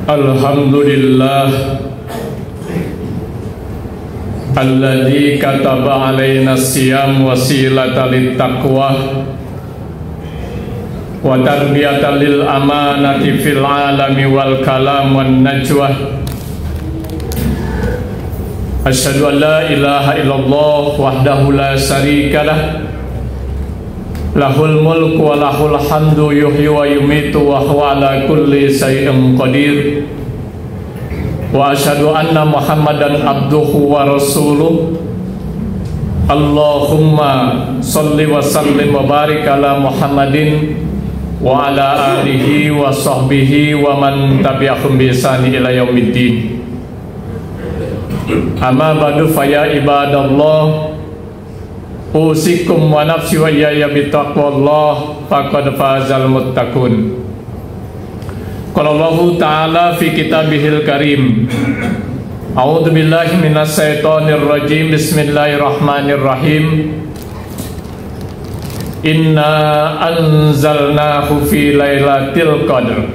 Alhamdulillah alladzi kataba alaina siyam wasilatan littaqwa wa tarbiyatan lil amanati fil alami wal kalam wan najwa. Asyhadu an la ilaha illallah wahdahu la syarikalah lahul mulku wa lahul hamdu yuhyi wa yumitu wa huwa ala kulli syai'in qadir. Wa asyhadu anna Muhammadan abduhu wa rasuluh. Allahumma sholli wa sallim wa barik ala Muhammadin wa ala alihi wa sahbihi wa man tabi'ahum bi ihsani ila yaumiddin. Amma ba'du fa ya ibadallah, usikum wa nafsi wa iyaya bittaqwallah faqad fazal muttaqun. Qala Allah Ta'ala fi kitabihil karim, a'udzu billahi minasy syaithanir rajim, bismillahirrahmanirrahim. Inna anzalnahu fi lailatul qadr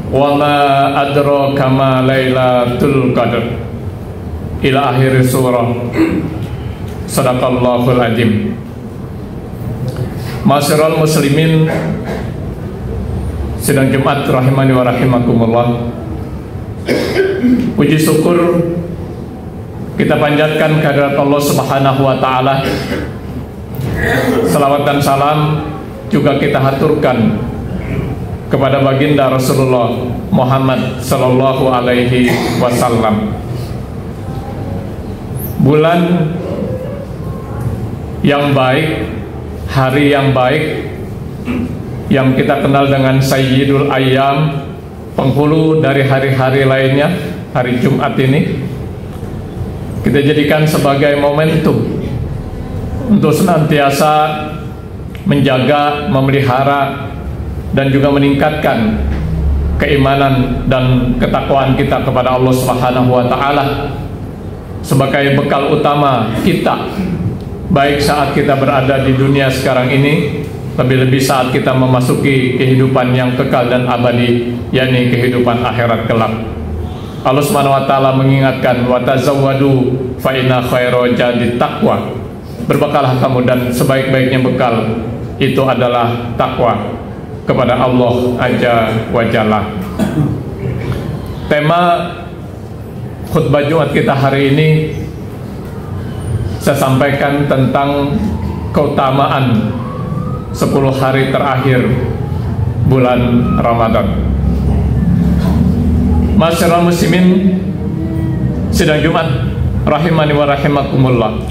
wa ma adraka ma lailatul qadr ila akhir surah. Sadaqallahul azim. Masyarul muslimin sidang Jumat rahimani wa rahimakumullah. Puji syukur kita panjatkan kehadirat Allah Subhanahu wa taala. Salawat dan salam juga kita haturkan kepada baginda Rasulullah Muhammad sallallahu alaihi wasallam. Bulan yang baik, hari yang baik yang kita kenal dengan Sayyidul Ayyam, penghulu dari hari-hari lainnya, hari Jumat ini kita jadikan sebagai momentum untuk senantiasa menjaga, memelihara dan juga meningkatkan keimanan dan ketakwaan kita kepada Allah Subhanahu wa taala sebagai bekal utama kita, baik saat kita berada di dunia sekarang ini, lebih-lebih saat kita memasuki kehidupan yang kekal dan abadi, yakni kehidupan akhirat kelak. Allah Subhanahu wa taala mengingatkan, wa tazawwadu fa inna khairal zadi taqwa. Berbekalah kamu dan sebaik-baiknya bekal itu adalah takwa kepada Allah Azza wa Jalla. Tema khutbah Jumat kita hari ini saya sampaikan tentang keutamaan 10 hari terakhir bulan Ramadan. Masyarul muslimin sidang Jumat rahimani wa rahimakumullah.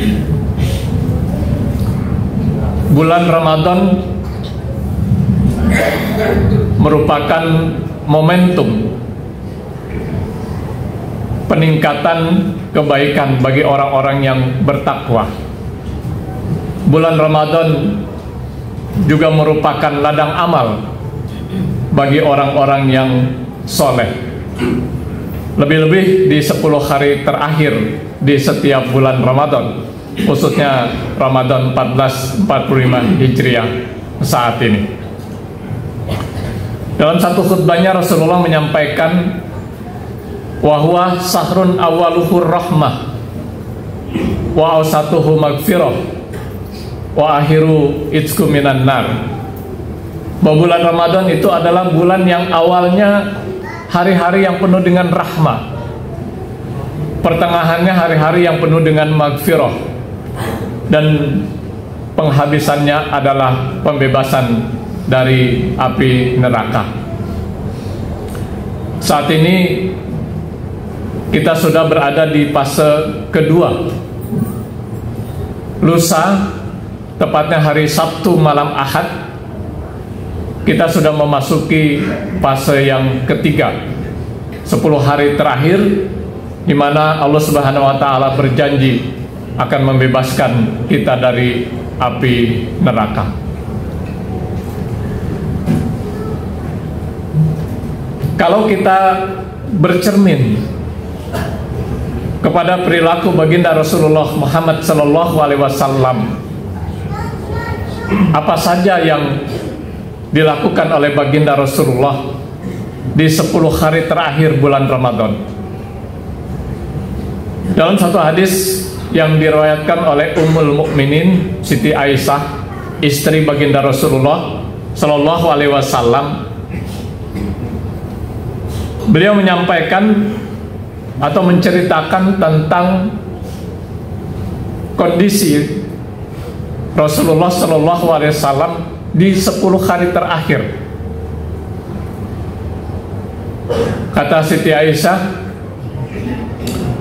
Bulan Ramadan merupakan momentum peningkatan kebaikan bagi orang-orang yang bertakwa. Bulan Ramadan juga merupakan ladang amal bagi orang-orang yang soleh. Lebih-lebih di 10 hari terakhir di setiap bulan Ramadan, khususnya Ramadan 1445 Hijriah saat ini. Dalam satu khutbahnya Rasulullah menyampaikan, wahwa sahrun awaluhur rahmah wa awsatuhu magfirah wa akhiru itsku minan nar. Bahwa bulan Ramadan itu adalah bulan yang awalnya hari-hari yang penuh dengan rahmah, pertengahannya hari-hari yang penuh dengan magfirah, dan penghabisannya adalah pembebasan dari api neraka. Saat ini kita sudah berada di fase kedua. Lusa, tepatnya hari Sabtu malam Ahad, kita sudah memasuki fase yang ketiga, 10 hari terakhir, di mana Allah Subhanahu wa taala berjanji akan membebaskan kita dari api neraka. Kalau kita bercermin kepada perilaku baginda Rasulullah Muhammad sallallahu alaihi wasallam, apa saja yang dilakukan oleh baginda Rasulullah di 10 hari terakhir bulan Ramadan. Dalam satu hadis yang diriwayatkan oleh Ummul Mukminin Siti Aisyah, istri baginda Rasulullah Shallallahu Alaihi Wasallam, beliau menyampaikan atau menceritakan tentang kondisi Rasulullah Shallallahu Alaihi Wasallam di 10 hari terakhir. Kata Siti Aisyah,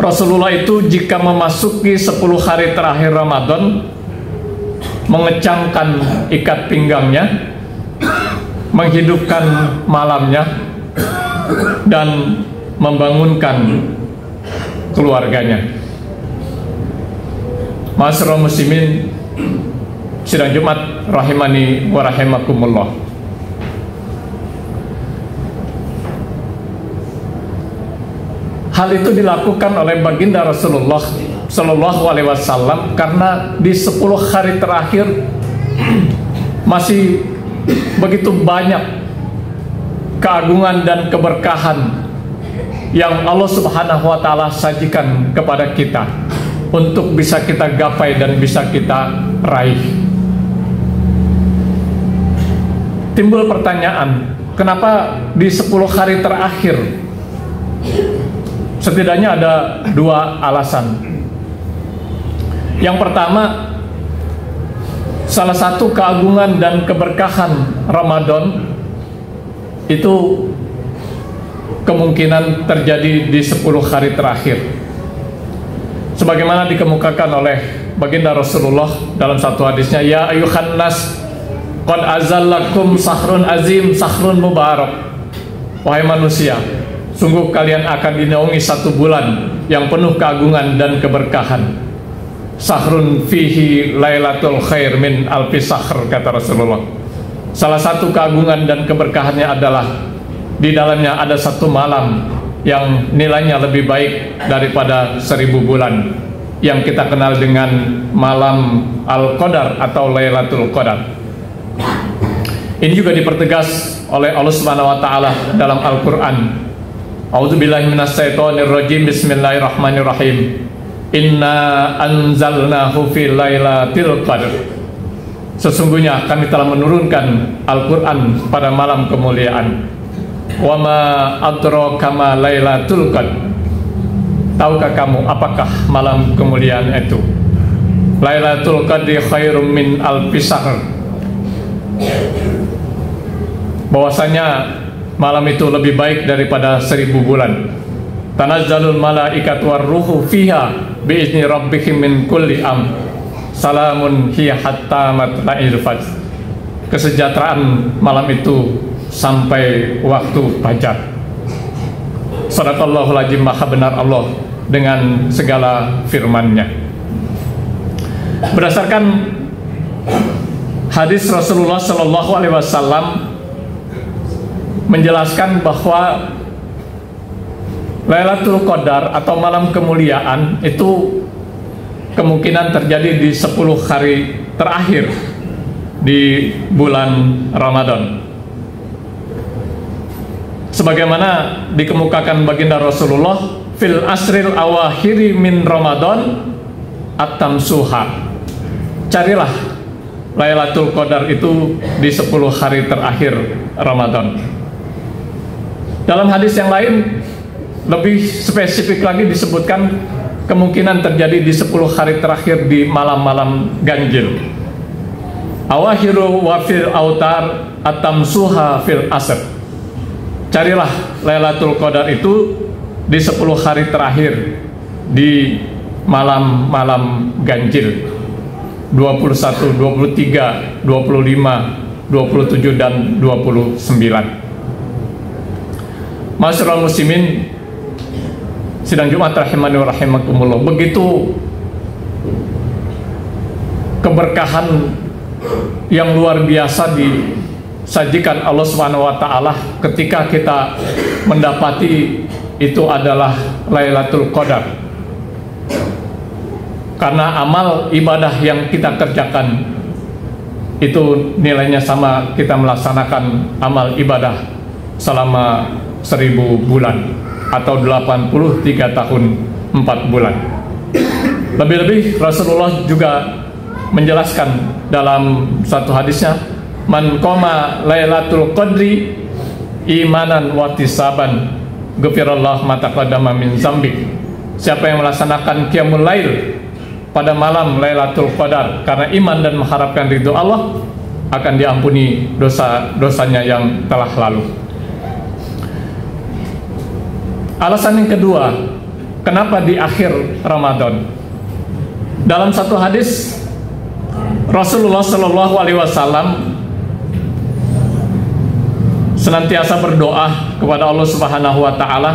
Rasulullah itu jika memasuki 10 hari terakhir Ramadan, mengecangkan ikat pinggangnya, menghidupkan malamnya, dan membangunkan keluarganya. Ma'asyiral muslimin sidang Jumat rahimani wa rahimakumullah. Hal itu dilakukan oleh baginda Rasulullah Shallallahu Alaihi Wasallam karena di 10 hari terakhir masih begitu banyak keagungan dan keberkahan yang Allah Subhanahu Wa Taala sajikan kepada kita untuk bisa kita gapai dan bisa kita raih. Timbul pertanyaan, kenapa di 10 hari terakhir? Setidaknya ada 2 alasan. Yang pertama, salah satu keagungan dan keberkahan Ramadan itu kemungkinan terjadi di 10 hari terakhir. Sebagaimana dikemukakan oleh baginda Rasulullah dalam satu hadisnya, ya ayuhan nas qad azallakum sahrun azim sahrun mubarak. Wahai manusia, sungguh kalian akan dinaungi 1 bulan yang penuh keagungan dan keberkahan. Sahrun fihi lailatul khair min alfi sahr, kata Rasulullah. Salah satu keagungan dan keberkahannya adalah di dalamnya ada 1 malam yang nilainya lebih baik daripada 1000 bulan, yang kita kenal dengan malam Al-Qadar atau Lailatul Qadar. Ini juga dipertegas oleh Allah Subhanahu wa taala dalam Al-Qur'an. A'udzubillahi minasyaitonirrajim. Bismillahirrahmanirrahim. Inna anzalnahu fi lailatul qadr. Sesungguhnya kami telah menurunkan Al-Qur'an pada malam kemuliaan. Wa ma adraka ma lailatul qadr. Tahukah kamu apakah malam kemuliaan itu? Lailatul qadri khairum min alfi syahr. Bahwasanya malam itu lebih baik daripada 1000 bulan. Tanazzalul malaikatu warruhu fiha biizni rabbihim min kulli am. Salamun hiya hatta matla'il fajr. Kesejahteraan malam itu sampai waktu fajar. Shadaqallahul azim, maha benar Allah dengan segala firman-Nya. Berdasarkan hadis Rasulullah Shallallahu Alaihi Wasallam menjelaskan bahwa Lailatul Qadar atau malam kemuliaan itu kemungkinan terjadi di 10 hari terakhir di bulan Ramadan. Sebagaimana dikemukakan baginda Rasulullah, fil asril awakhiri min Ramadan at-tamsuha. Carilah Lailatul Qadar itu di 10 hari terakhir Ramadan. Dalam hadis yang lain lebih spesifik lagi disebutkan kemungkinan terjadi di 10 hari terakhir di malam-malam ganjil. Awahiru wa fil autar atamsuha fil asr. Carilah Lailatul Qadar itu di 10 hari terakhir di malam-malam ganjil 21, 23, 25, 27 dan 29. Ma'asyiral muslimin sidang Jumat rahimani wa rahimakumullah, begitu keberkahan yang luar biasa disajikan Allah Subhanahu wa taala ketika kita mendapati itu adalah Lailatul Qadar. Karena amal ibadah yang kita kerjakan itu nilainya sama kita melaksanakan amal ibadah selama 1000 bulan atau 83 tahun 4 bulan. Lebih-lebih Rasulullah juga menjelaskan dalam satu hadisnya, man qoma lailatul qadri imanan wa ihtisaban ghufirallahu ma taqaddama min dzambi. Siapa yang melaksanakan qiyamul lail pada malam Lailatul Qadar karena iman dan mengharapkan ridho Allah, akan diampuni dosa-dosanya yang telah lalu. Alasan yang kedua, kenapa di akhir Ramadan? Dalam satu hadis Rasulullah Shallallahu Alaihi Wasallam senantiasa berdoa kepada Allah Subhanahu Wa Taala,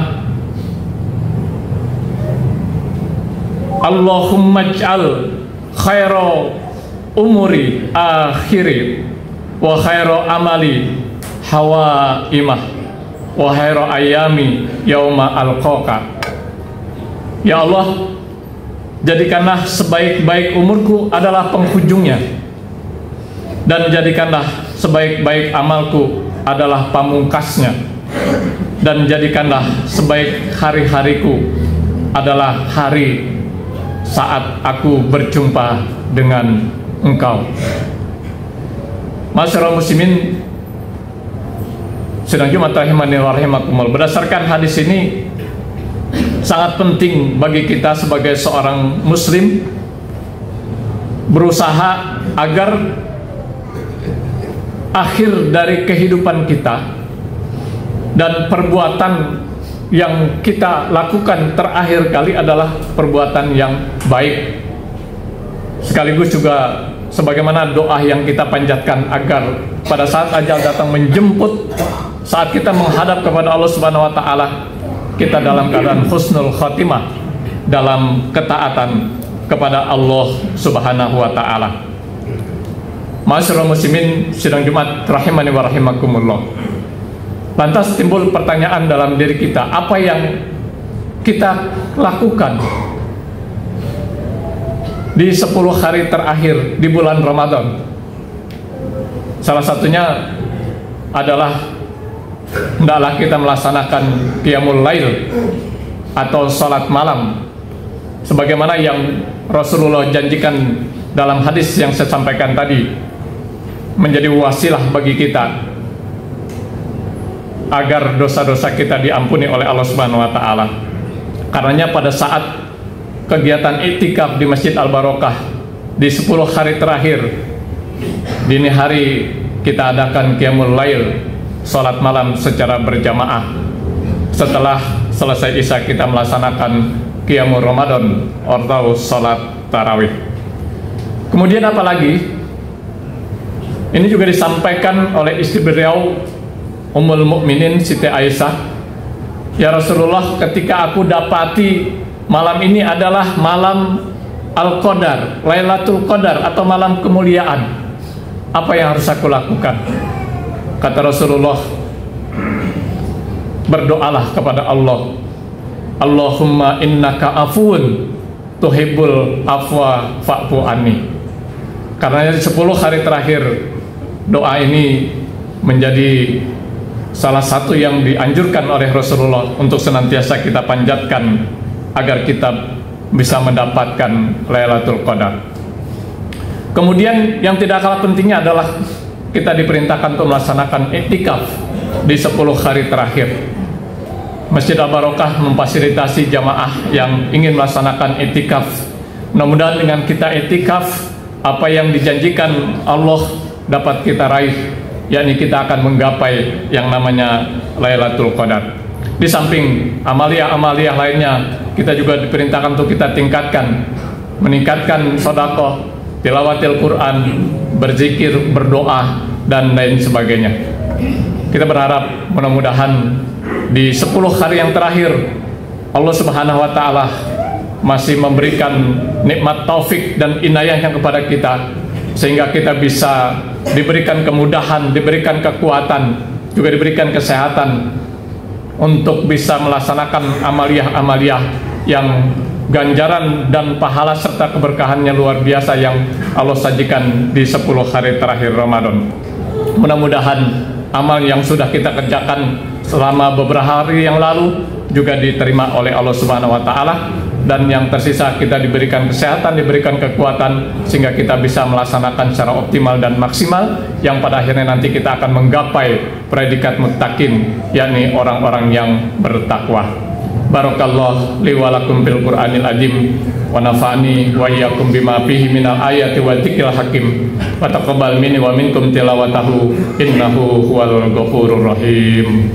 Allahumma ij'al khaira umuri akhiri wa khaira amali hawaimah wa khaira ayami yauma alqaka. Ya Allah, jadikanlah sebaik-baik umurku adalah penghujungnya, dan jadikanlah sebaik-baik amalku adalah pamungkasnya, dan jadikanlah sebaik hari-hariku adalah hari saat aku berjumpa dengan Engkau. Masyarakat muslimin sidang Jumat rahimani wa rahimakumullah, berdasarkan hadis ini sangat penting bagi kita sebagai seorang muslim berusaha agar akhir dari kehidupan kita dan perbuatan yang kita lakukan terakhir kali adalah perbuatan yang baik, sekaligus juga sebagaimana doa yang kita panjatkan agar pada saat ajal datang menjemput, saat kita menghadap kepada Allah Subhanahu wa Ta'ala, kita dalam keadaan husnul khatimah, dalam ketaatan kepada Allah Subhanahu wa Ta'ala. Ma'asyiral muslimin sidang Jumat rahimani wa rahimakumullah. Lantas timbul pertanyaan dalam diri kita, apa yang kita lakukan di 10 hari terakhir di bulan Ramadan? Salah satunya adalah hendaklah kita melaksanakan qiyamul lail atau salat malam, sebagaimana yang Rasulullah janjikan dalam hadis yang saya sampaikan tadi, menjadi wasilah bagi kita agar dosa-dosa kita diampuni oleh Allah Subhanahu wa Ta'ala. Karenanya pada saat kegiatan iktikaf di Masjid Al-Barokah di 10 hari terakhir, dini hari kita adakan qiyamul lail, salat malam secara berjamaah. Setelah selesai isya kita melaksanakan qiyamul Ramadan atau salat tarawih. Kemudian apalagi? Ini juga disampaikan oleh istri beliau Ummul Mukminin Siti Aisyah, ya Rasulullah, ketika aku dapati malam ini adalah malam Al-Qadar, Lailatul Qadar atau malam kemuliaan, apa yang harus aku lakukan? Kata Rasulullah, berdoalah kepada Allah, Allahumma innaka afuun tuhibbul afwa fa'fu anni. Karena 10 hari terakhir doa ini menjadi salah satu yang dianjurkan oleh Rasulullah untuk senantiasa kita panjatkan agar kita bisa mendapatkan Lailatul Qadar. Kemudian yang tidak kalah pentingnya adalah kita diperintahkan untuk melaksanakan iktikaf di 10 hari terakhir. Masjid Al-Barokah memfasilitasi jamaah yang ingin melaksanakan iktikaf. Mudah-mudahan dengan kita iktikaf, apa yang dijanjikan Allah dapat kita raih, yakni kita akan menggapai yang namanya Lailatul Qadar. Di samping amalia-amalia lainnya, kita juga diperintahkan untuk kita tingkatkan, meningkatkan sedekah, tilawatil Quran, berzikir, berdoa, dan lain sebagainya. Kita berharap mudah-mudahan di 10 hari yang terakhir Allah Subhanahu wa Ta'ala masih memberikan nikmat taufik dan inayahnya kepada kita, sehingga kita bisa diberikan kemudahan, diberikan kekuatan, juga diberikan kesehatan untuk bisa melaksanakan amaliyah-amaliyah yang ganjaran dan pahala serta keberkahannya luar biasa yang Allah sajikan di 10 hari terakhir Ramadan. Mudah-mudahan amal yang sudah kita kerjakan selama beberapa hari yang lalu juga diterima oleh Allah Subhanahu wa taala, dan yang tersisa kita diberikan kesehatan, diberikan kekuatan sehingga kita bisa melaksanakan secara optimal dan maksimal, yang pada akhirnya nanti kita akan menggapai predikat muttaqin, yakni orang-orang yang bertakwa. Barakallah li wa lakum bil Qur'anil azim wa nafa'ani wa iyyakum bima fihi minal ayati wa dzikril hakim wa taqabbal minni wa minkum tilawatahu innahu huwal ghafurur rahim.